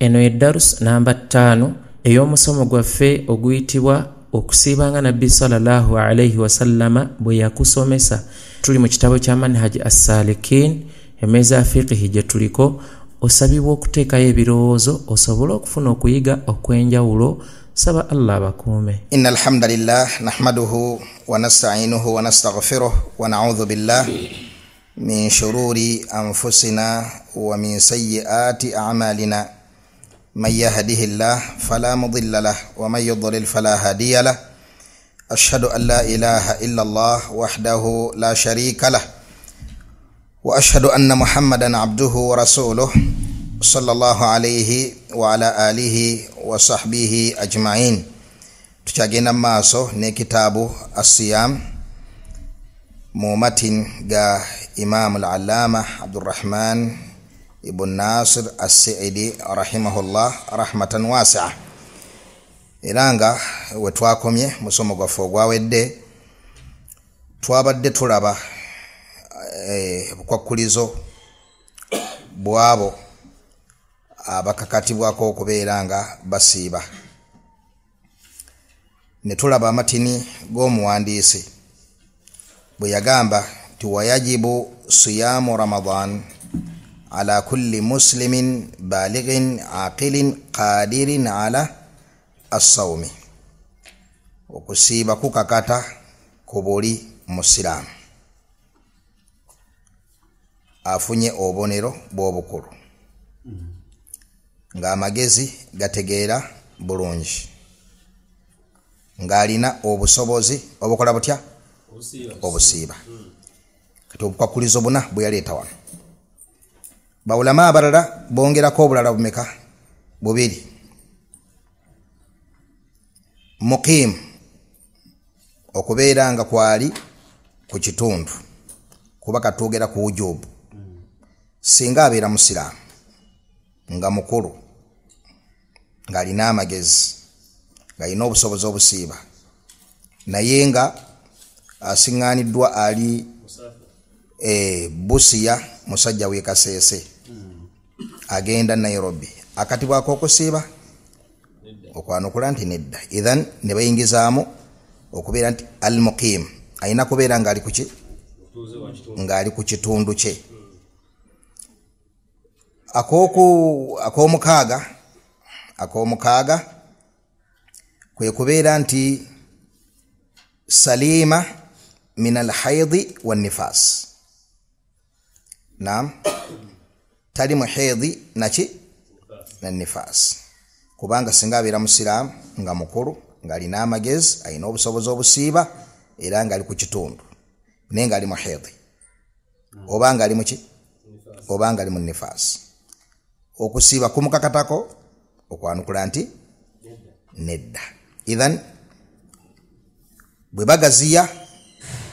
eno edarus namba 5 ey'omusomo gwaffe oguyitibwa okusiibanga nabbi sallallahu alayhi wasallama bwe yakusomesa. Tuli mu kitabo kya Manhaj as-Salikin, emeza fiqhi gye tuliko. Osabibwa okuteekayo ebirowoozo osobole okufuna okuyiga okwenjawulo. Saba Allah bakuume. Innal hamdalillah nahmaduhu wa nasta'inuhu wa nastaghfiruh wa na'udhu billahi min shururi anfusina wa min sayyiati a'malina. Man yahdihillahu fala mudilla lahu wa man yudlil fala hadiya lahu. Ashhadu an la ilaha illa Allah wahdahu la sharika lahu wa ashhadu anna Muhammadan abduhu wa rasuluhu sallallahu alayhi wa ala alihi wa sahbihi ajma'in. Tuchagenda maaso ne kitabu as-siyam mu matin ga Imam al-Allama Abdurrahman ibn Nasir as-Sa'idi rahimahullah rahmatan wasi'a. Iranga we twakomye musomo gwaffe ogwawedde twabadde tulaba bukwakulizo bwabo abakakatibwako okubeera nga basiiba. Ne tulaba amatini g'omuwandiisi bwe yagamba ti wayajibu siyamu Ramadan ala kulli muslimin balighin aqilin qadirin ala as-sawmi. Okusiiba kukakata ku buli musiraamu afunye obonero bw'obukulu ng'amagezi gategeera bulungi, ng'alina obusobozi obukola butya obusiiba. Kati obukwakulizo buna bwe yaleeta wano, bawulama abalala bongerako obulala bumeka? Bubiri. Muqim, okubeera nga kwali ku kitundu, kuba katwogera ku wujubu. Singa abeera musiraamu nga mukulu, ng'alina amagezi, ng'alina obusobozi obusiiba, naye nga asiŋŋaaniddwa ali Busia musajja w'e Kaseese, agenda Nairobi, akatibwako okusiiba? Okwanukula nti nedda. Idhan ne bayingizaamu okubeera nti al-muqim ayina kubeera ng'ali kuki? Ng'ali ku kitundu kye. Ak'omukaaga kwe kubeera nti salima min al-haydhi wan-nifas. Naam, tali muhaydhi naki na nifas. Kubanga singa abeera musiraamu nga mukulu, ng'alina amagezi, alina obusobozi obusiiba, era ng'ali ku kitundu, naye ng'ali muhaydhi oba ng'ali muki? Oba ng'ali mu nifas, okusiiba kumukakatako? Okwanukula nti nedda. Idhan bwe bagaziya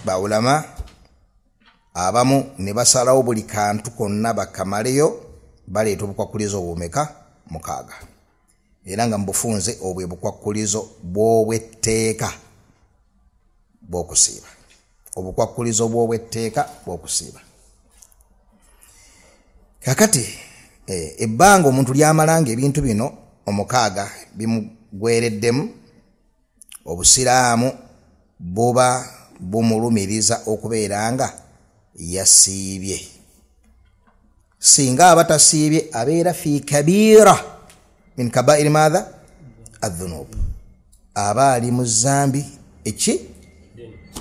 bawulama abamu ne basalawo buli kantu konna bakamaleyo, baleeta obukwakulizo obumeka? 6. Era nga mbufunze obwe bukwakulizo bw'obwetteeka bw'okusiiba. Obukwakulizo bw'obwetteeka bw'okusiiba. Kakati ebbanga omuntu lyamalanga ebintu bino 6 bimugwereddemu, obusiraamu buba bumulumiriza okubeera nga yasiibye. Singa aba tasiibye abeera fi kabira min kabairi madha adh-dhunub, aba ali mu zambi eki?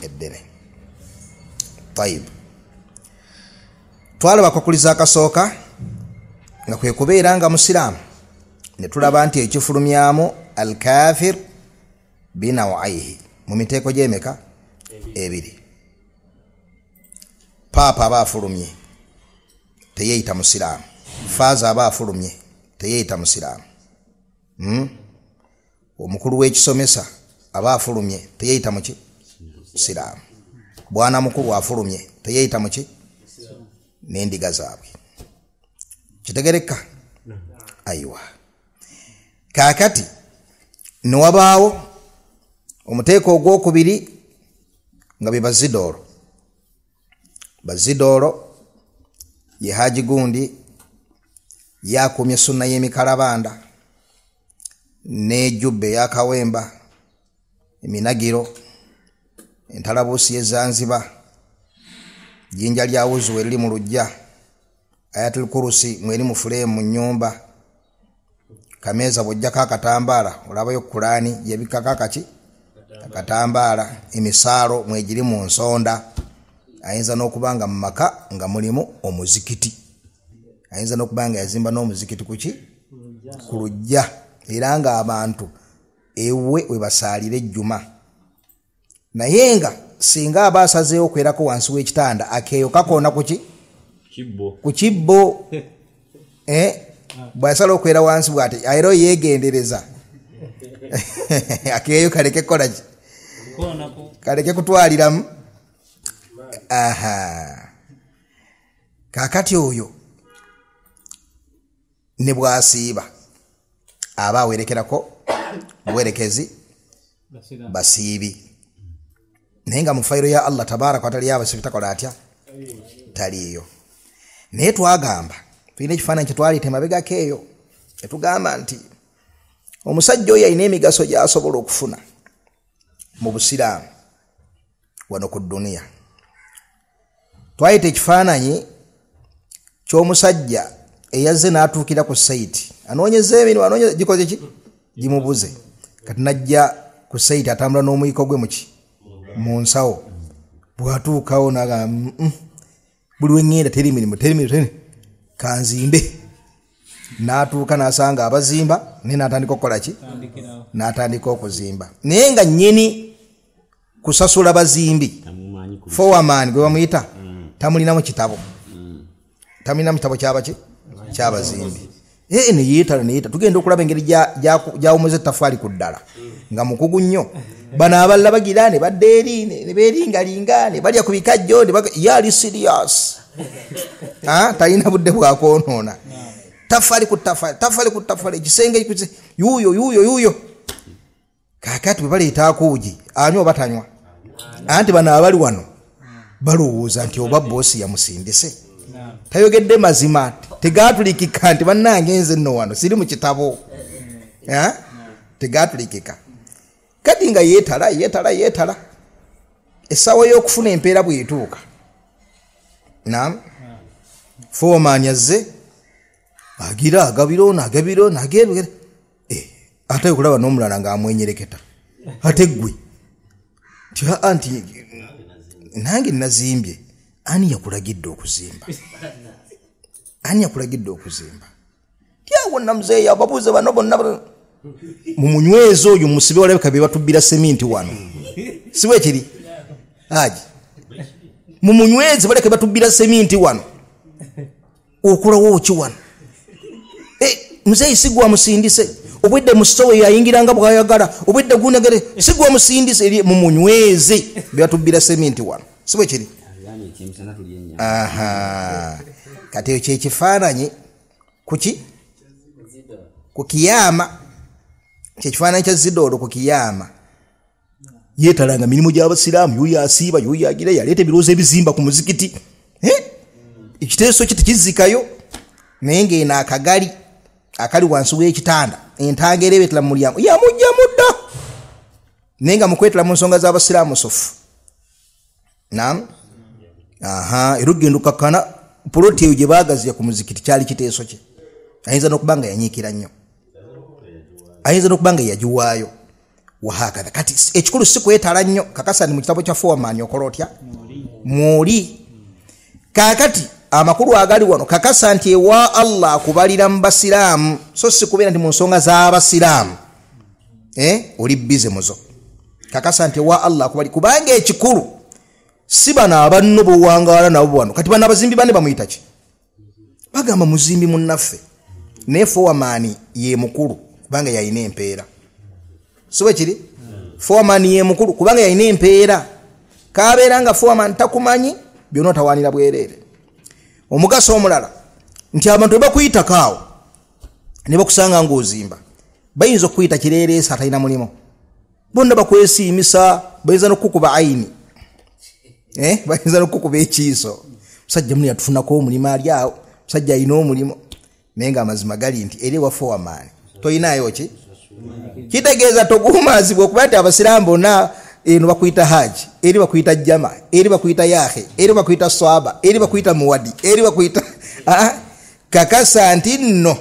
Eddene. Tayib, twalaba kwakuliza akasooka nga kwe kubeera nga musiraamu, ne tulaba nti ekifulumyamu al-kafir binawaihi mu miteeko gy'emeka? 2. Paapa aba afulumye teyeeyita musiraamu, faaza aba afulumye teyeeyita musiraamu, omukulu w'ekisomesa aba afulumye teyeeyita muki? Musiraamu. Bwana mukulu afulumye teyeeyita muki? N'endiga zaabwe. Kitegereka? Aywa. Kaakati ne wabaawo omuteeko ogwokubiri nga be bazidoolo. Bazidoolo ye Haji Gundi yakumye sunna y'emikalabanda n'ejjubbe yakawemba eminagiro entalabuusi y'ezanziba jjinja lya wuzu eriri mu lujja ayatul kurusi mweri mu fulemu mu nnyumba kameeza bw'ojjako akatambaala olabayo Kurani yebikako akatambaala emisaalo mwegiri mu nsonda ayinza n'okubanga mu maka nga mulimu omuzikiti ayinza n'okubanga yazimba n'omuzikiti ku lujja era nga abantu ewe we basaalira ejjuma naye nga singa aba asazeewo okwerako wansi w'ekitanda akeeyo kakoona ku kibbo bw'asala okwera wansi bw'ati ayiro yeegendereza akeeyo kaleke kukola ki kaleke kutwaliramu kaakati oyo ne bw'asiiba aba awerekerako buwerekezi basiibi naye nga mu fayiro ya Allah tabaraka wa taala abasiibi takola atya taliyo naye twagamba tulina ekifaananyi kye twaliita emabegako eyo etugamba nti omusajja oyo alina emigaso gy'asobola okufuna mu busiraamu wano ku dduniya. Twayita ekifaananyi ky'omusajja eyazze n'atuukira ku sayiti anoonyeza emirimu anoonyeza gikoze ki gimubuze kati najja ku sayiti atambula n'omuyiko gwe mu nsawo bw'atuukawo naga buli wengenda teri mirimu kanzimbe n'atuuka n'asanga abazimba naye n'atandika okukola ki n'atandika okuzimba naye nga nnyini kusasula bazimbi foreman gwe bamuyita tamulinamu kitabo tamulinamu kitabo ky'abazimbi ne yeetala tugenda okulaba engeri gyawumuza ettafaali ku ddala nga mukugu nnyo bano abalala bagira ne badde eri ne beeringalinga ne balya ku bikajjo yali serious talina budde bwakoonoona tafaali ku tafaali ekisenge yuuyo kaakati bwe baleeta akuugi anywa batanywa anti bano abali wano balowooza nti oba boosi yamusindise tayogedde mazima tegaatulikika nti bannange nze nno wano siri mu kitabo tegaatulikika kati nga yeetala essaawa y'okufuna empeera bw'etuuka foreman yazze agira agabiro nagebera ate okulaba n'omulala ng'amwenyereketa ate ggwe nti nange nazimbye ani yakulagidde okuzimba tyawo namuzeeyi ababuuze bano bonna mu munywezi oyo musibe walabika be batubbira seminti wano si bwe kiri aji mu munywezi baleke batubbira seminti wano okulawo ki wano muzeeyi sigwa musindise obwedde musowe yayingiranga bwayagala obwedde gunegere sigwa musindise mu munywezi be batubbira seminti wano si bwe kiri kati ekyo ekifaananyi ku kiyama kyekifaananyi kya zidoolo ku kiyama yeetalanga mirimu gy'abasiraamu yuyo asiiba yuyo agira yaleeta ebirowoozo ebizimba ku muzikiti ekiteeso kye tekizikayo naye ng'eno akagali akali wansi w'ekitanda entanga era ebeetala mu mulyango yamujja mudda naye nga mukwetala mu nsonga z'abasiraamu sofu era ogenda okakkana puloti eyo gye baagazira ku muzikiti kyali kiteeso kye ayinza n'okuba nga yanyiikira nnyo ayinza n'okuba nga yagiwaayo wahakatha kati ekikulu si kwetala nnyo kakasani mu kitabo kya foreman okola otya mwoli kaakati amakulu agali wano kakasa nti ewa Allah akubalira mu basiraamu so si kubeera nti mu nsonga z'abasiraamu oli bize muzo kakasa nti ewa Allah akubalira kubanga ekikulu si bano abanno bowangaala nabo wano kati bano abazimbi bane bamuyita ki bagamba muzimbi munnaffe naye foreman ye mukulu kubanga yalina empeera si bwe kiri foreman ye mukulu kubanga yalina empeera kabeera nga foreman takumanyi byonna otawaanira bwereere omugaso omulala nti abantu bebakuyitako awo ne bakusanga ng'ozimba bayinza okuyita kireereesa atalina mulimu bonna bakwesiimisa bayinza n'okukuba ayini bayinza n'okukuba ekiiso musajja muni yatufunako omulimu ali awo musajja alina omulimu nenga amazima gali nti eri wa foreman toyinayo ki kitegeeza togumaazibwa okuba nti abasiraamu bonna eno bakuyita haji eri bakuyita jama eri bakuyita yahe eri bakuyita swaba eri bakuyita muwadi eri bakuyita kakasa nti nno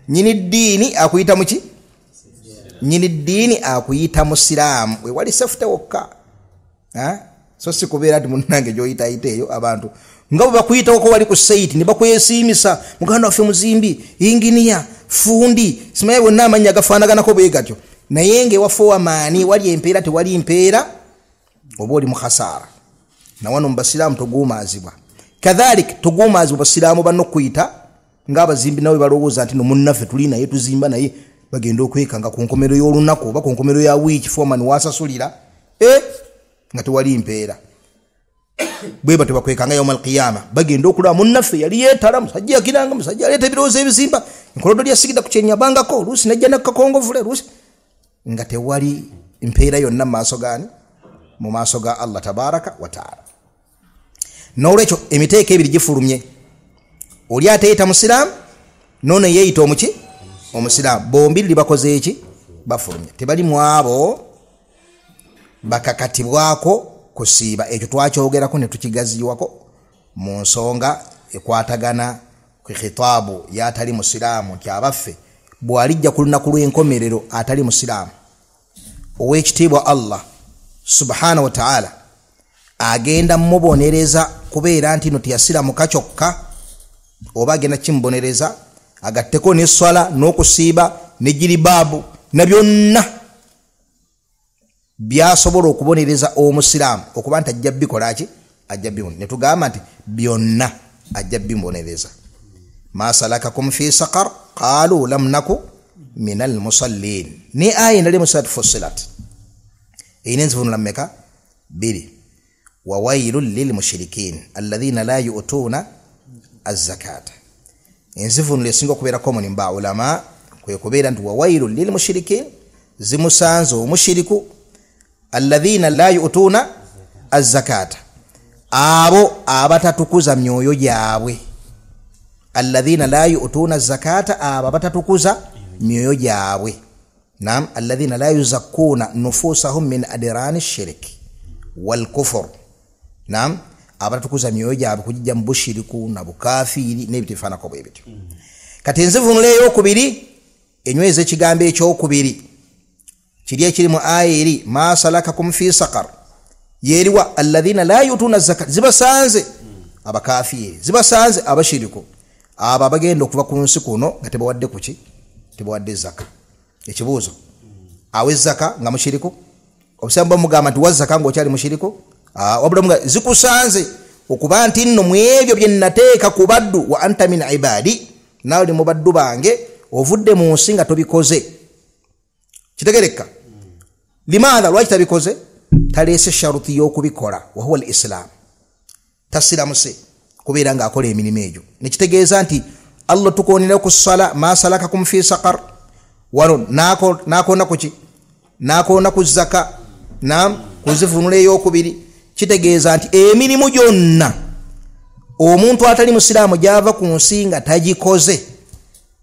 nyini ddiini akuyita muki nyini ddiini akuyita musiraamu we wali sefute wokka so si kubeera nti munnange gyoyitayita eyo abantu nga bwe bakuyitako wali ku saiti ne bakwesiimisa muganda waffe muzimbi inginiya fundi simaye bonna amanya gafaanaganako bwe gatyo naye ngaewa foreman wali empeera tewali mpeera oba oli mu khasaara na wano mu basiraamu togumaazibwa kadhalik togumaazibwa basiraamu banno okuyita ng'abazimbi nawe balowooza nti no munnaffe tuli naye tuzimba naye bagenda okwekanga ku nkomero y'olunaku oba ku nkomero ya wiiki foreman wasasulira nga tewali mpeera bwe batyo bakwekanga yawma alqiyama bagenda okulaba munnaffe yali yeetala musajja yakiranga musajja aleeta ebirowoozo ebizimba enkolodo lyasigida ku kyenyabangako luusi najja nakkakongovule luusi nga tewali mpeera yonna mu maaso ga Allah tabaraka wa taala. N'olwekyo emiteeko ebiri gifulumye, oli ateeyita musiraamu nono yeeyita omusiraamu, bombi libakoze eki bafulumye, tebali mu abo bakakatibwako kusiiba. Ekyo twakyogerako ne tukigaziwako mu nsonga ekwatagana ku khitaabu y'atali musiraamu nti abaffe bw'alijja ku lunaku lw'enkomerero atali musiraamu ow'ekitiibwa Allah subhanahu wa ta'ala agenda mubonereza kubeera nti no tiyasiramuka kyokka, oba agenda kimubonereza agatteko n'esswala n'okusiiba ne jiribaabu na byonna byasobola okubonereza omusiraamu okuba nti ajja bikola ki, ajja bibona. Ne tugamba nti byonna ajja bibonereza. Ma salakakum fi saqar qalu lam naku min almusallin. Ni aya ndali mu surat Fussilat inenzivunu lameka biri wa wailul lil mushrikin alladhina la yu'tuna az-zakata. Enzivunu lesinga kubeera common mba ulama kwe kubeera nti wa wailul lil mushrikin zimusanzo omushiriku alladhina la yu'tuna az-zakata, abo abatatukuza myoyo gyabwe. Alladhina la yu'tuna az-zakata, abo abatatukuza myoyo gyabwe. Naam, alladhina la yuzakkuna nufusahum min adirani shirk wal kufr. Naam, abatatukuza myoyo gyabwe kujja mu bushiriku na bukafiri n'ebitifaanako bwe bityo. Kati enzivunu ey'okubiri enyweza ekigambo ekyokubiri kiri ekiri mu aya eri ma salakakum fi saqar yeriwa alladhina la yu'tuna az-zakata, zibasanze abakafiri, zibasanze abashiriku, abo abagenda okuva ku nsi kuno nga tebawadde kuki, tebawadde zaka. Ekibuuzo, awe zaka nga mushiriku? Obusamba mugamba nti wazaka ng'okyali mushiriku? Wabula mga zikusanze okuba nti nno mu ebyo bye nnateeka ku baddu wa anta min ibadi, nawe oli mu baddu bange ovudde mu nsi nga tobikoze. Kitegereka? Limaadha lwaki tabikoze? Taleese sharuti y'okubikola wa huwa al-islam, tasiramuse kubeera ng'akola emirimu egyo. Nekitegeeza nti Allah tukoonera ku ssala ma salakakum fi saqar, wano nakoona kuki, nakoona ku zaka, naam kuzivunula ey'okubiri. Kitegeeza nti emirimu gyonna omuntu atali musiraamu gyava ku nsi nga tagikoze,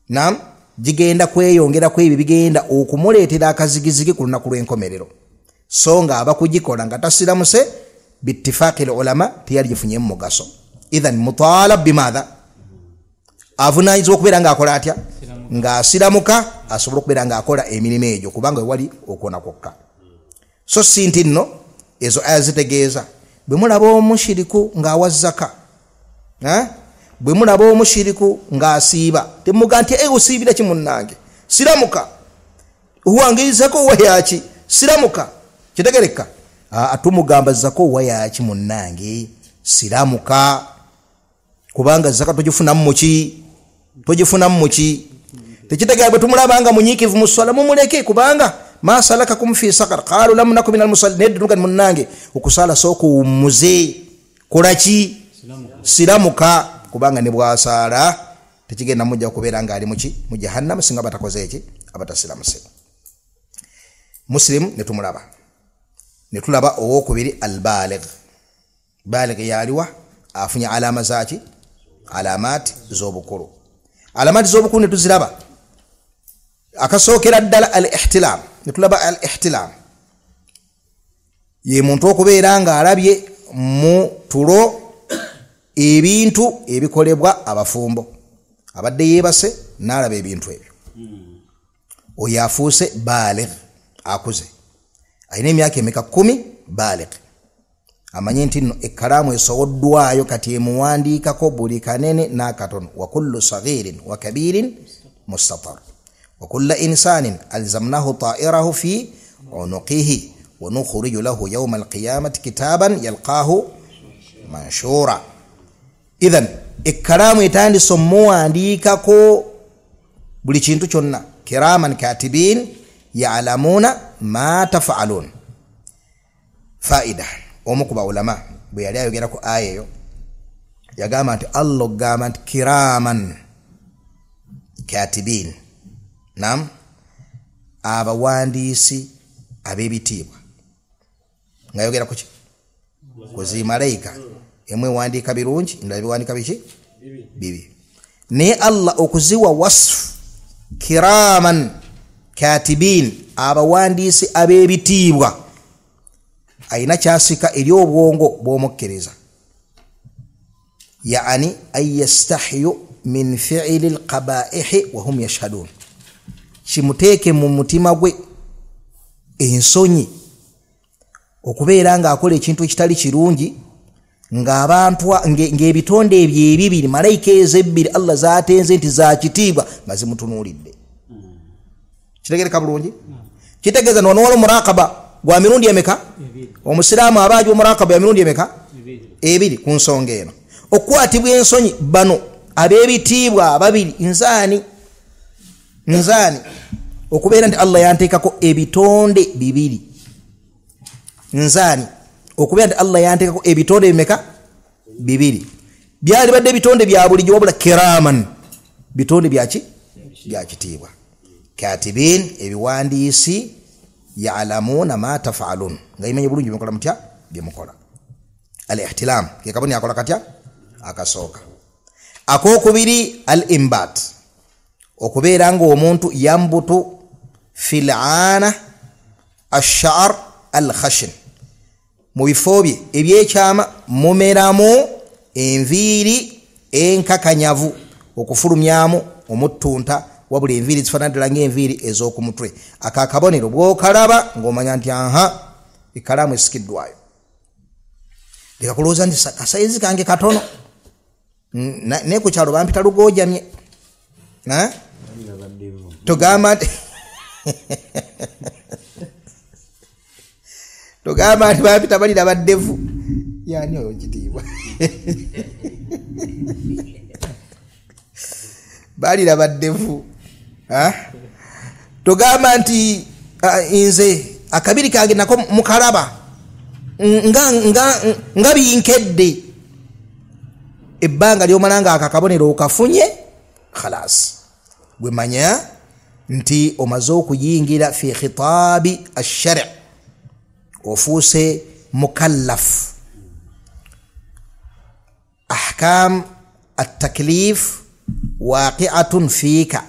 naam gigenda kweyongera ku ebyo bigenda okumuleetera akazigizigi ku lunaku lw'enkomerero. So nga abakugikola nga tasiramuse bittifaaqil ulama teyali gifunyemu mugaso. Idhan mutaalab bimaadha, avunaanyizibwa okubeera ng'akola atya, ng'asiramuka asobola okubeera ng'akola emirimu egyo kubanga wali okuwona kwokka. So si nti nno ezo aya zitegeeza bwe mulaba omushiriku ng'awa zaka, bwe mulaba omushiriku ng'asiiba temuga nti osiibira ki munnange, siramuka uwangirizako wa yaki, siramuka. Kitegereka? Atumugamba zako wa yaki munnange, siramuka kubanga zaka togifunamu muki, togifunamu muki. Tekitegera bwe tumulabanga munyiikivu mu ssala mumuleke kubanga ma salakakum fi saqar qalu lam nakum min almusallin, nedduka munnange okusala sooka wummuze, kolaki, siramuka kubanga ne bwasala tekigenda mujja kubeera ng'ali muki, mu jahannama singa batakoze eki, abatasiramuse. Muslim netumulaba, netulaba owokubiri albaligh. Baligh yaliwa afunya alama zaki alamat z'obukulu. Alamat z'obukulu ne tuziraba. Akasookera ddala al-ihtilam. Ne tulaba al-ihtilam. Ye muntu okubeera nga alabye mu tulo ebintu ebikolebwa abafumbo. Abadde yeebase n'alaba ebintu ebyo. Oyo afuuse baligh, akuze. Ayina emyaka emeka 10 baligh. Amanye nti nno ekkalaamu esoboddwayo kati emuwandiikako buli kanene n'akatono. Wa kullu saghirin wa kabirin mustatar. Wa kullu insanin alzamnahu ta'irahu fi unuqihi wa nukhriju lahu yawma al-qiyamati kitaban yalqahu manshura. Idhan ekkalaamu etandise omuwandiikako buli kintu kyonna. Kiraman katibin ya'lamuna ma taf'alun. Faida omu ku baulama bwe yali ayogera ku aya eyo yagamba nti Allah gamba nti kiraman katibin, nam abawandiisi ab'ebitiibwa. Ngayogera ku ki? Kuzi malaika emwe wandiika birungi endala biwandiika biki? Bibi. Naye Allah okuziwa wasfu kiraman katibin abawandiisi ab'ebitiibwa ayina kyasika eri obwongo bw'omukkiriza. Yaani ay yastahyu min fi'li al-qaba'ihi wa hum yashhadun. Kimuteeke mu mutima gwe ensonyi okubeera nga akola ekintu ekitali kirungi ng'abantu ng'ebitonde ebyo ebibiri malayika ezebbiri Allah zaatenze nti za kitiibwa nga zimutunuulidde. Kitegereka bulungi? Kitegeeza no wano muraqaba gwa mirundi emeka? Omusiraamu abaaji omuraqaba ya mirundi emeka? Ebiri ku nsonga eno. Okwatibwa ensonyi bano ab'ebitiibwa ababiri nzaani okubeera nti Allah yanteekako ebitonde bibiri. Nzaani okubeera nti Allah yanteekako ebitonde bimeka? Bibiri. Byali badde bitonde bya bulijjo wabula kiraman bitonde byaki? Bya kitiibwa. Katibin ebiwandiisi ya'lamuna ma taf'alun. Ngayimenye bulungi byemukola mutya? Byemukola. Al-ihtilam ke kaboni akola katya? Akasooka. Akokubiri al-imbat. Okubeera nga omuntu yambutu fil aana ash-sha'r al-khashin. Mu bifo bye ebyekyama mumeramu enviiri enkakanyavu okufulumyamu omuttunta wabula enviiri zifaananira ng'enviiri ez'oku mutwe. Akakabonero bw'okalaba ng'omanya nti aha ekkalaamu esikiddwayo. Leka kulowooza nti kasayizi kange katono naye ku kyalo bampita lugoojamye. Togamba nti togamba nti bampita balira baddevu. Yani oyo kitiibwa. Balira baddevu. Togamba nti nze akabiri kange nako mukalaba nga binkedde. Ebbanga ly'omalanga akakabonero okafunye khalas gwe manya nti omaze okuyingira fi khitaabi ash-shar', ofuuse mukallaf. Ahkam at-taklif waqi'atun fiika,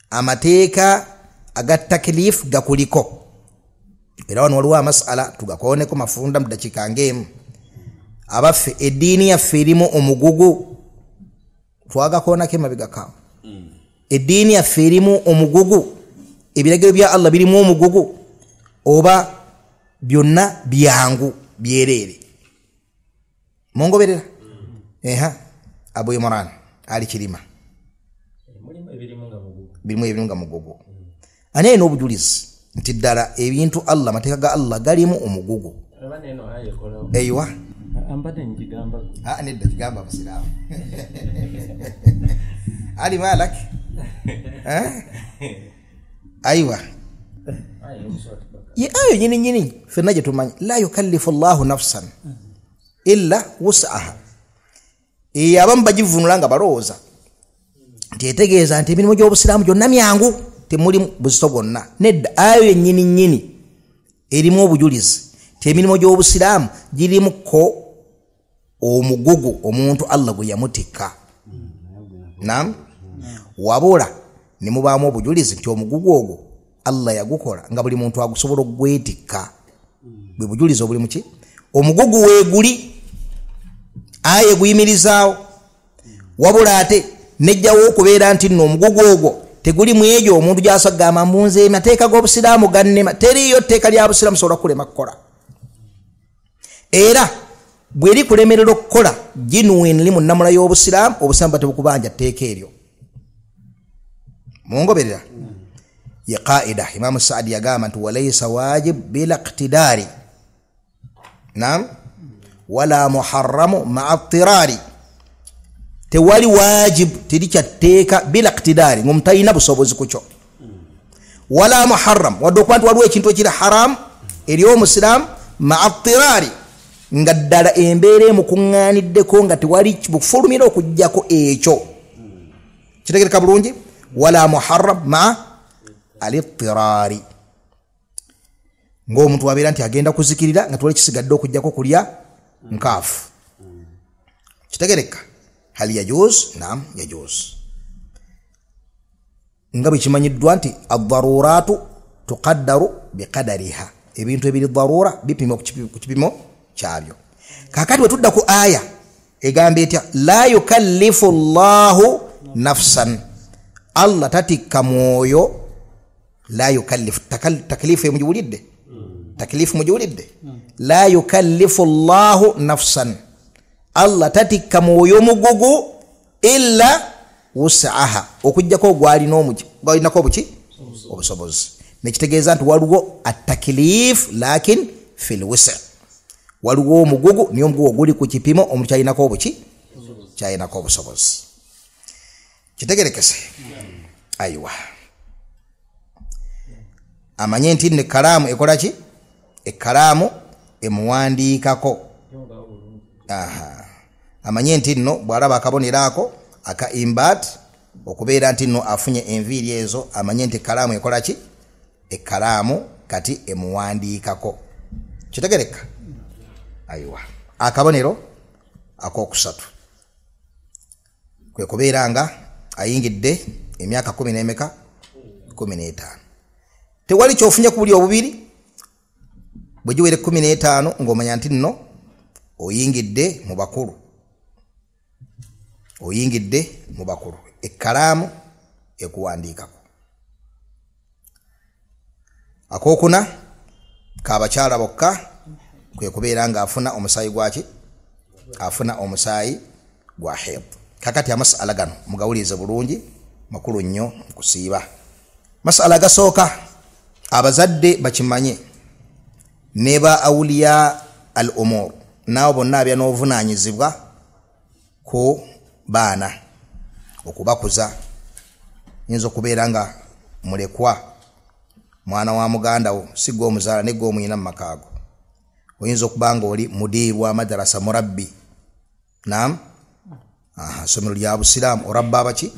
amateeka aga taklif gakuliko. Era wano waliwo amasala tugakooneko mafunda mu dakiika ng'emu. Abaffe eddiini yaffe erimu omugugu twagakoonako emabega kawo. Eddiini yaffe erimu omugugu, ebiragiro bya Allah birimu omugugu, oba byonna byangu byereere. Mongoberera? Abu Imran ali kirima birimu ebirimu nga mugugu. Ani ayina obujulizi nti ddala ebintu Allah amateeka ga Allah galimu omugugu? Eywa nedda kigamba abasiraamu. Ali malak aywa ye ayo nyini fenna gye tumanyi la yukallifu Allahu nafsan illa wus'aha. Abamu bagivunula nga balowooza nti etegeeza nti emirimu gy'obusiraamu gyonna myangu temuli buzito bwonna. Nedda ayo yennyini erimu obujulizi ti emirimu gy'obusiraamu girimuko omugugu omuntu Allah gwe yamutikka. Naam. Wabula ne mubaamu obujulizi nti omugugu ogwo Allah yagukola nga buli muntu agusobola okwetikka. Bwe bujulizi obuli muki? Omugugu weeguli aye guyimirizaawo. Wabula ate nejjawo okubeera nti nno omugugu ogwo teguli mu egyo omuntu gy'asagamba mbunze emateeka g'obusiraamu gannema. Teriyo tteeka lya busiraamu sobola kulema kukola. Era bwe likulemerera okukola genuinely mu nnamula y'obusiraamu, obusiraamu tebukubanja tteeka eryo. Mungoberera? Ye qaida Imam Saadi yagamba nti walaysa wajib bila iqtidari. Naam. Wala muharramu ma'a ittirari. Tewali wajib teri kyatteeka bila iqtidari ng'omutalina busobozi ku kyo. Wala muharram wadde okuba nti waliwo ekintu ekiri haram eri omusiraamu ma'a ittirari nga ddala embeera emukuŋŋaaniddeko nga tewali bufulumira okuggyako ekyo. Kitegereka bulungi? Wala muharram ma'a al-ittirari. Ng'omuntu wabeera nti agenda kuzikirira nga tewali kisigadde okuggyako kulya nkaafu. Kitegereka? Hal yajuz? Naam, yajuz. Nga bwe kimanyiddwa nti ad-daruratu tuqaddaru biqadariha. Ebintu ebiri darura bipima ku kipimo kyabyo. Kakati bwe tudda ku aya egamba etya la yukallifu Allahu nafsan. Allah tatikka mwoyo. La yukallifu taklifu mujiwulidde. Taklifu mujiwulidde. La yukallifu Allahu nafsan. Allah tatikka mwoyo mugugu illa wus'aha. Okujjako gwali n'omuji gwalinako obuki obusobozi. Nekitegeeza nti waliwo at-taklif lakin fil wus'. Waliwo omugugu niyo omugugu guli ku kipimo omuntu kyalinako obuki kyalinako obusobozi. Kitegerekese? Aywa. Amanye nti ne kalaamu ekola ki? Ekkalaamu emuwandiikako. Aha. Amanye nti nno bw'alaba akabonero ako aka imbat okubeera nti nno afunye enviiri ezo, amanye nti ekkalaamu ekola ki? Ekkalaamu kati emuwandiikako. Kitegereka? Aywa. Akabonero ak'okusatu kwe kubeera nga ayingidde emyaka 10 n'emeka 15. Tewali kyofunye ku buli obubiri bwe giwere 15 ng'omanya nti nno oyingidde mu bakulu. Oyingidde mu bakulu. Ekkalaamu ekuwandiikako. Akokuna k'abakyala bokka kwe kubeera nga afuna omusaayi gwaki? Afuna omusaayi gwa haid. Kakati amasala gano mugawulize bulungi, makulu nnyo kusiiba. Masala gasooka abazadde bakimanye ne ba awliya al-umur nabo bonna abya n'obuvunaanyizibwa ku baana okubakuza. Yinza okubeera nga mulekwa mwana wa muganda wo si gwe omuzaala ne gwe omuyina mu makaago. Oyinza okuba nga oli mudiiru wa madarasa murabbi. Naam. Somero lya busiraamu orabba abaki?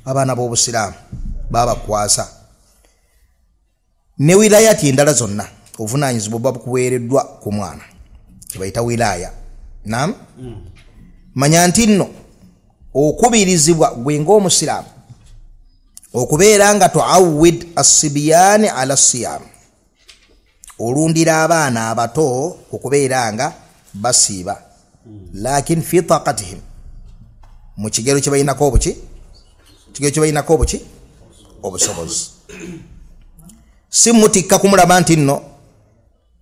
Abaana b'obusiraamu babakwasa. Ne wilayati endala zonna obuvunaanyizibwa buba bukuweereddwa ku mwana kibayita wilaya. Naam. Manya nti nno okubirizibwa gwe ng'omusiraamu okubeera nga tuawid as-sibyaani ala siyam. Olundira abaana abato okubeera nga basiiba. Lakin fi taqatihim mu kigero kye balinako obuki? Kigero kye balinako obuki? Obusobozi. Si mutikka kumulaba nti nno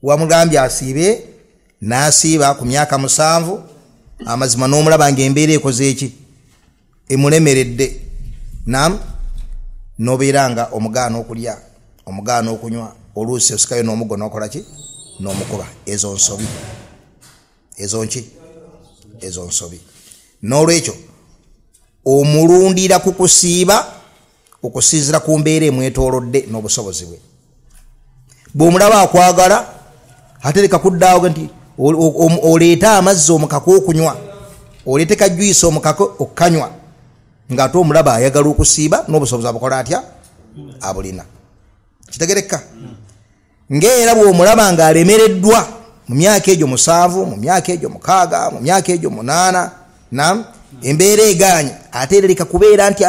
wamugambye asiibe n'asiiba ku myaka 7 amazima n'omulaba ng'embeera ekoze eki emulemeredde. Naam. Nobeera nga omugaana okulya, omugaana okunywa, oluusi osikayo n'omuggo n'okola ki? N'omukuba. Ezo nsobi. Ezo nki? Ezo nsobi. N'olwekyo omulundira ku kusiiba okusinziira ku mbeera emwetoolodde n'obusobozi bwe. Bw'omulaba akwagala ate leka kuddaawo nti oleeta amazzi omukaka okunywa, oleete kajuyisi omukaka okukanywa, ng'ate omulaba ayagala okusiiba n'obusobozi abukola atya? Abulina. Kitegereka? Ng'era bw'omulaba ng'alemereddwa mu myaka egyo 7, mu myaka egyo 6, mu myaka egyo 8, naam, embeera eganye ate ereka kubeera nti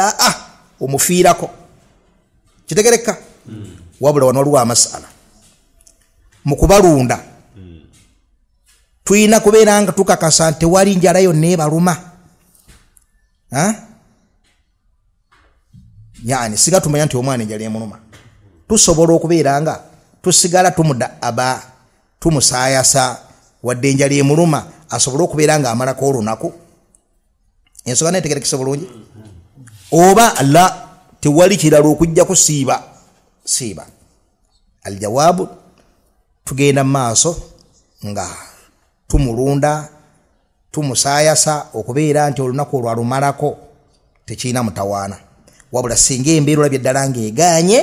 omufiirako kitegereka wabula wano waliwo amasala mu kubalunda tuyina kubeera nga tukakasa nti wali njala yonna ebaluma yani siga tumanya nti omwana enjala emuluma tusobola okubeera nga tusigala tumudaaba tumusaayasa wadde enjala emuluma asobole okubeera nga amalako olunaku ensonga netegerekese bulungi oba alla tewali kirala okujja kusiiba aljawaabu tugenda mu maaso nga tumulunda tumusaayasa okubeera nti olunaku olwalumalako tekiina mutawaana wabula singa embeera olabye ddala ng'eganye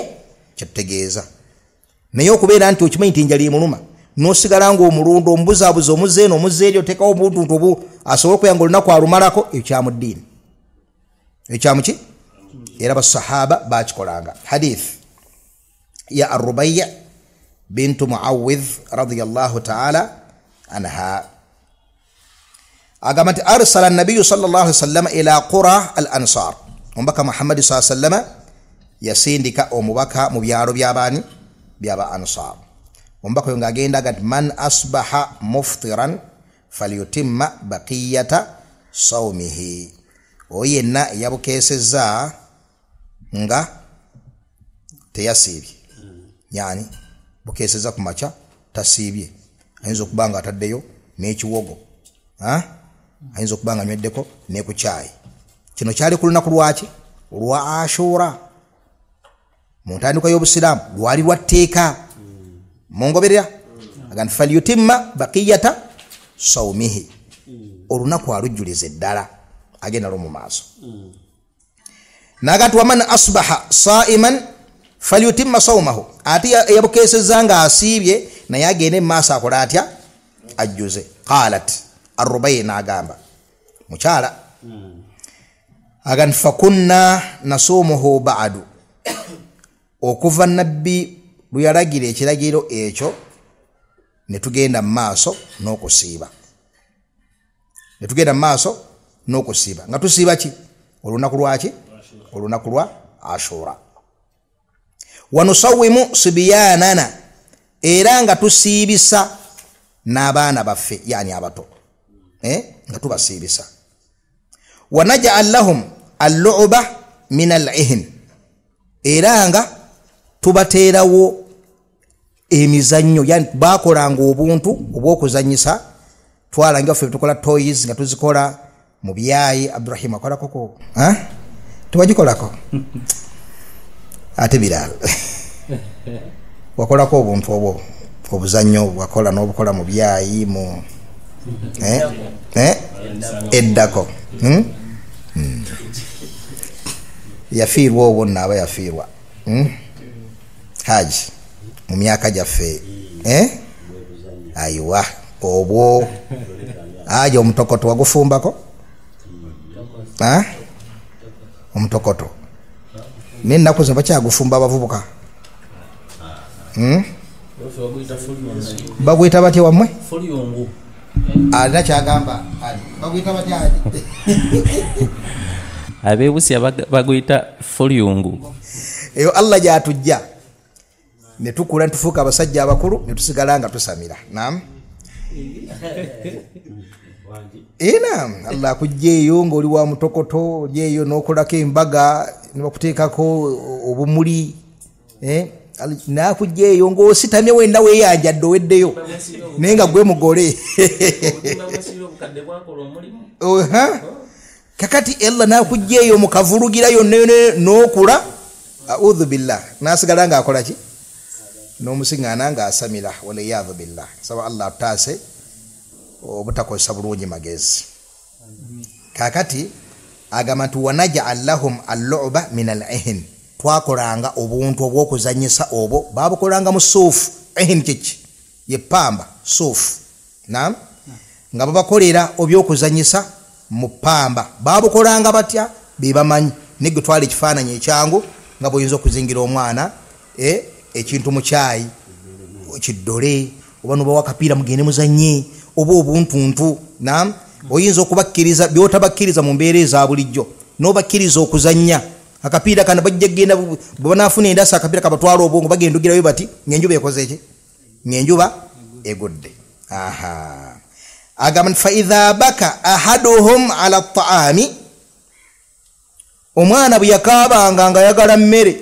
kyetutegeeza naye okubeera nti okimanyi nti enjala emuluma n'osigala ng'omulunda omubuzaabuza omuzeeno omuzeeri otekawo obuntuntu obu asobole okuyanga olunaku alumalako ekyamu ddiini ekyamuki era basahaba bakikolanga hadith ya Ar-Rubaya bintu Muawidh radiyallahu ta'ala anha agamba nti arsala an-nabiyyu sallallahu alayhi wasallam ila qura al-ansar omubaka Muhammad sallallahu alayhi wasallam yasindika omubaka mu byalo by'abaani by'aba ansar omubaka oyo ng'agenda agati man asbaha muftiran falyutimma baqiyata sawmihi oyenna yabukeesezza nga teyasiibye yani bukeesezza ku makya tasiibye ayinza okuba nga ataddeyo n'ekiwogo ayinza okuba nga anyweddeko ne ku caayi kino kyali ku lunaku lwaki olwa Ashura mu ntandikwa y'obusiraamu lwali lwa tteeka mungoberera agamba falyutimma baqiyata sawmihi olunaku alujjuliza eddala agenda lwo mu maaso nagati waman asbaha saiman falyutimma sawmahu ate yabukeesezza nga asiibye naye agende mu maaso akola atya ajjuze qalat Ar-Rubaya n'agamba mukyala agamba fakunna nasumuhu ba'du okuva nabbi bwe yalagira ekiragiro ekyo ne tugenda mu maaso n'okusiiba nga tusiiba ki olunaku lwaki olunaku lwa Ashura wanusawimu sibyanana era nga tusiibisa n'abaana baffe yani abato nga tubasiibisa wanaj'al lahum al-lu'ba min al-ihn era nga tubateerawo emizannyo yani bakolanga obuntu obw'okuzannyisa twalanga ffe tukola toys nga tuzikola mu byayi Abdurrahim akola koko tubagikolako ate birala wakolako obuntu obwo obuzannyo wakola n'obukola mu byayi mu eddako yafiirwa obwo naaba yafiirwa haji mu myaka gyaffe ayiwa obwo aje omutokoto wagufumbako omutokoto n'ennaku ze bakyagufumba abavubuka baguyita batya wammwe alina kyagamba baguyita batya abeebusi baguyita fulyungu eyo Allah gyatujja ne tukula ntufuuka abasajja abakulu ne tusigala nga tusamira naam naam Allah akujjeeyo ng'oli wa mutokoto ojeeyo n'okolako embaga ne bakuteekako obumuli nakujjeeyo ng'ositamye wenda weeyanjadde oweddeyo naye nga gwe mugole kakati Allah nakujjeeyo mukavulugirayo n'okula a'udhu billah nasigala nga akola ki n'omusiŋŋaana nga asamira waliyadhu billah saba Allah ataase obutakozesa bulungi magezi kakati agamba nti wanaj'al lahum al-lu'ba min al-ihn twakolanga obuntu obw'okuzannyisa obwo babukolanga mu suufu ihn kiki ye pamba suufu naam nga babakolera obyokuzannyisa mu pamba babukolanga batya bebamanyi negwe twala ekifaananyi ekyangu nga bw'oyinza okuzingira omwana ekintu mu kyayi kiddole oba noba wakapiira mugende muzannye oba obuntuntu naam oyinza okubakkiriza byotabakkiriza mu mbeera eza bulijjo n'obakkiriza okuzannya akapiira kana bajja genda bwe banaafuna endasa akapiira kabatwala obwongo bagenda ogirayo bati ng'enjuba ekoze eki ng'enjuba egudde. Agamba fa idha baka ahaduhum ala at-ta'ami, omwana bwe yakaabanga nga yagala mmere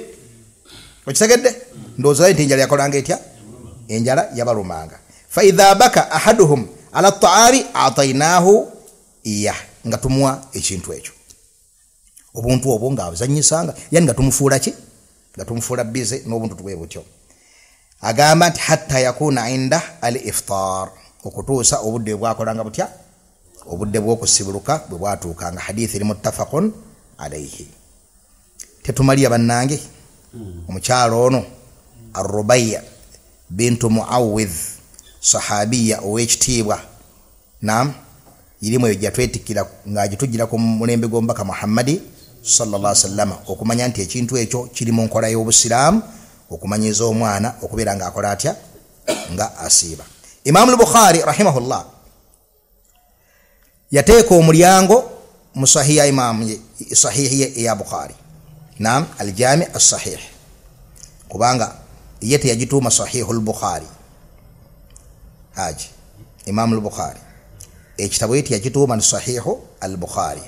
okitegedde ndowooza nti enjala yakolanga etya, enjala yabalumanga. Fa idha baka ahaduhum ala at-ta'ami atainahu iya, nga tumuwa ekintu ekyo obuntu obwo nga abuzanyisanga, yani nga tumufuula ki, nga tumufuula bize n'obuntu tuwe butyo. Agamba nti hatta yakuna inda al-iftar, okutuusa obudde bwakolanga butya, obudde bw'okusibuluka bwe bwatuukanga. Hadithi eri muttafaqun alayhi. Tetumalya bannange, omukyalo ono Ar-Rubayya bintu Muawidh, sahabiya ow'ekitiibwa, naam, irimu eyo gyatwetikira ng'agitugira ku mulembe gw'omubaka Muhammadi sallallahu alaihi wasallam, okumanya nti ekintu ekyo kiri mu nkola y'obusiraamu, okumanyiza omwana okubeera ng'akola atya, nga asiiba. Imam al-Bukhari rahimahullah yateeka omulyango mu sahihi ya Bukhari, naam, al-Jami' as-Sahih, kubanga ye teyagituuma Sahihul Bukhari haji Imam al-Bukhari, ekitabo ye teyagituuma ni Sahihu al-Bukhari,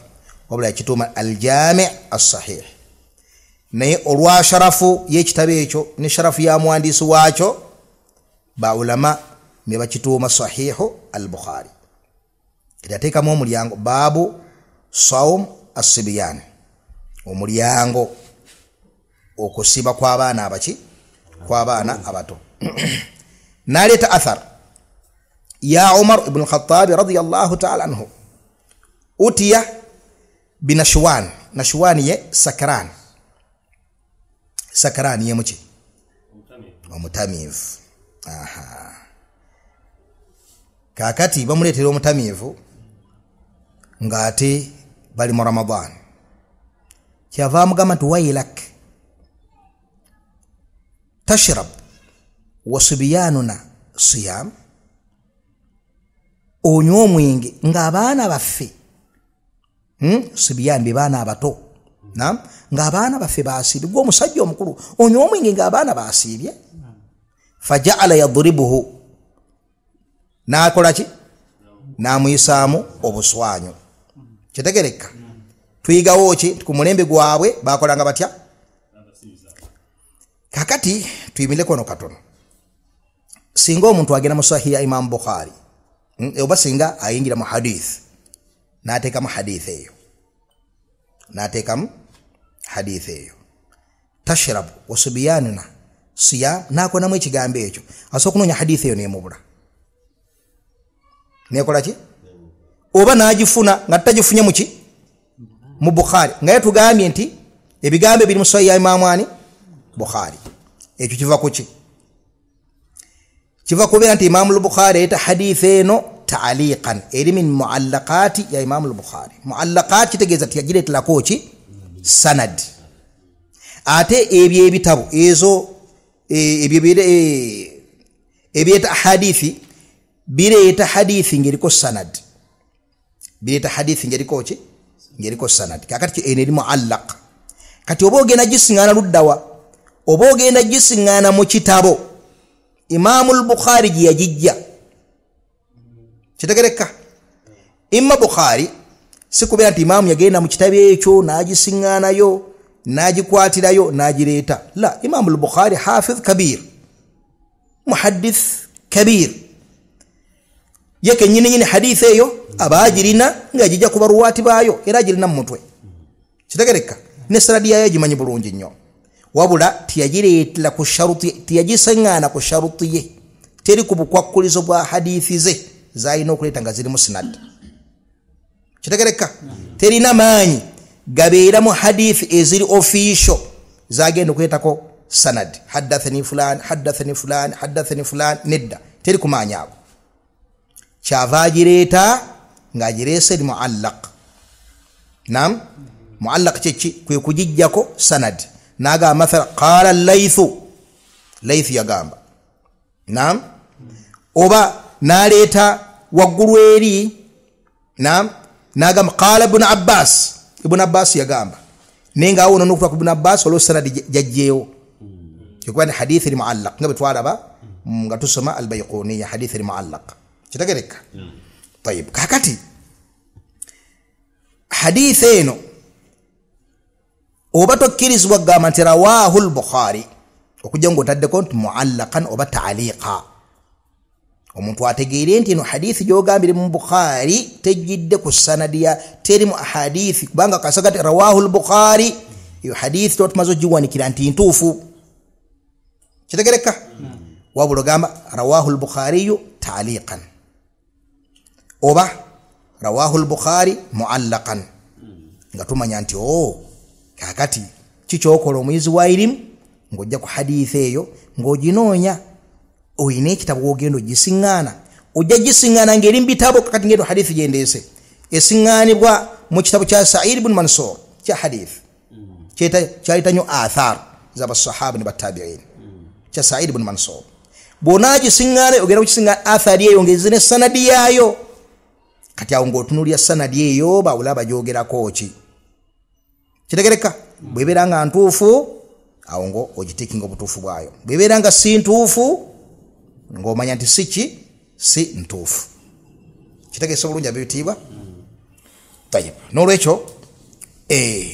wabula yakituuma al-Jami' as-Sahih. Naye olwa sharafu y'ekitabo ekyo ne sharafu ya muwandiisi waakyo, ba ulama ne bakituuma Sahihu al-Bukhari. Yateekamu omulyango baabu sawm as-sibyan, omulyango okusiba kw'abaana abaki, kw'abaana abato. Naleeta athar ya Umar ibn al-Khattab radiyallahu ta'ala anhu, utiya binashwan, nashwan ye sakran, sakran ye muki, omutamivu. Kakati bamuleetera omutamivu ng'ate bali mu Ramadan, kyava amugamba nti wailak tashrab wa sibyanuna siyam, onywa omwenge ng'abaana baffe, sibyan be baana abato, naam, ng'abaana baffe baasiibye, gwe omusajja omukulu onywa omwenge ng'abaana baasiibye. Faja'ala yadribuhu, n'akola ki, n'amuyisaamu obuswanyu. Kitegereka tuyigawo ki ku mulembe gwabwe bakolanga batya. Kakati tuyimile kono katono, singa omuntu agenda mu Sahih ya Imam Bukhari, oba singa ayingira mu hadith n'ateekamu hadith eyo, n'ateekamu hadith eyo, tashrab wa sibyanuna siyam, n'akonamu ekigambo ekyo, asobola okunoonya hadith eyo n'emubula, nekola ki, oba n'agifuna nga tagifunye muki, mu Bukhari, nga yatugambye nti ebigambo biri mu Sahih ya Imam ani Bukhari. Ekyo kiva ku ki, kiva kubeera nti Imam al-Bukhari yayita hadith eno ta'aliqan, eri min muallaqati ya Imam al-Bukhari. Muallaqat kitegeeza nti yagireeterako ki, sanad. Ate ebyo ebitabo ezo ebyeta hadithi bireeta hadithi ng'eriko sanad, bireeta hadithi ng'eriko ki, ng'eriko sanad. Kakati eno eri muallaq. Kati oba ogenda gisiŋŋaana luddawa, oba ogenda gisiŋŋaana mu kitabo Imam al-Bukhari gye yagijja, kitegereka. Imma Bukhari si kubeera nti Imam yagenda mu kitabo ekyo n'agisiŋŋaanayo n'agikwatirayo n'agireeta, la, Imam al-Bukhari hafiz kabir, muhaddith kabir, yeke nyini hadith eyo abagirina ng'agijja ku baruwaati baayo era agirina mu mutwe, kitegereka. Ne sanadi yayo agimanyi bulungi nnyo, wabula tiyagireetera ku sharuti, tiyagisiŋŋaana ku sharuti ye, teri ku bukwakkulizo bwa hadithi ze z'alina okuleeta nga ziri mu sanad, kitegereka. Terina maanyi gabeeramu hadithi eziri official zagenda okuleetako sanad, haddathani fulan haddathani fulan haddathani fulan, nedda, teri ku maanyi ago. Kyava agireeta ng'agireese eri muallaq, naam, muallaq kyeki, kwe kugijjako sanad. N'agamba mathala qaala Laythu, Laythu yagamba, naam, oba n'aleeta waggulu eri naam nagamba qala ibn abbas yagamba nenga awono nokuta ku ibn abbas walo sanadi jajjeyo kikwani hadith al muallaq ngabe twaraba nga tusoma al bayquni hadith al muallaq kitagereka طيب kakati hadith eno oba tokkirizibwa gamba nti rawahu al bukhari okujja ng'otadde ko nti muallaqan oba ta'liqa omuntu ategeere nti eno hadithi gy'ogambire mu bukhari tejjidde ku sanadi ya teri mu ahadithi kubanga kasagati rawahu al bukhari iyo hadithi totumaze ogiwanikira nti ntuufu kitegereka wabula ogamba rawahu al bukhari ta'liqan oba rawahu al bukhari muallaqan nga tumanya nti kakati kikyokola omuyizi wa ilimu ng'ojja ku hadithi eyo ng'oginoonya oyina ekitabo ogenda ogisiŋŋaana ojja gisiŋŋaana ng'eri mu bitabo kakati ng'eto hadithi gyendeese esiŋŋaanibwa mu kitabo kya Sa'id ibn Mansur kya hadithi kyayita nnyo athar z'abasahaba ne battabi'in kya Sa'id ibn Mansur bw'onaagisiŋŋaana ogenda kukisiŋŋaana athari eyo ng'ezine sanadi yaayo kati awo ng'otunuulya sanadi eyo bawula bagyogerako ki kitegereka bw'ebeera nga ntuufu awo ngo ogitikinga obutuufu bwayo bw'ebeera nga si ntuufu ng'omanya nti si ntuufu kitegeeza bulungi abiyitiibwa tayib n'olwekyo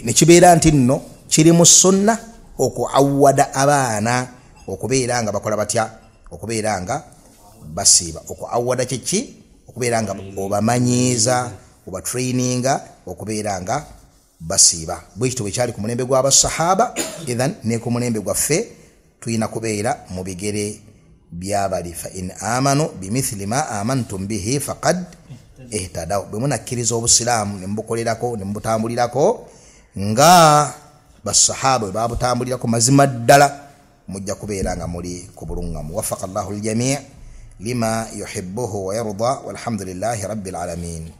ne kibeera nti nno kiri mu sunna okuawada abaana okubeera nga bakola batya okubeera nga basiiba okuawada kiki okubeera nga obamanyiiza oba traininga okubeera nga basiiba bwekito bwe kyali ku mulembe gw'abasahaba ethan ne ku mulembe gwaffe tuyina kubeera mu bigere byabali fa in amanu bimithli ma amantum bihi faqad ihtadaw bwe munakkiriza obusiraamu ne mubukolerako ne mubutambulirako nga basahaba bwe babutambulirako mazima ddala mujja kubeera nga muli ku bulungamu wafaqa Allahu al-jamii' lima yuhibbuhu wa yarda walhamdulillahi rabbil alamin.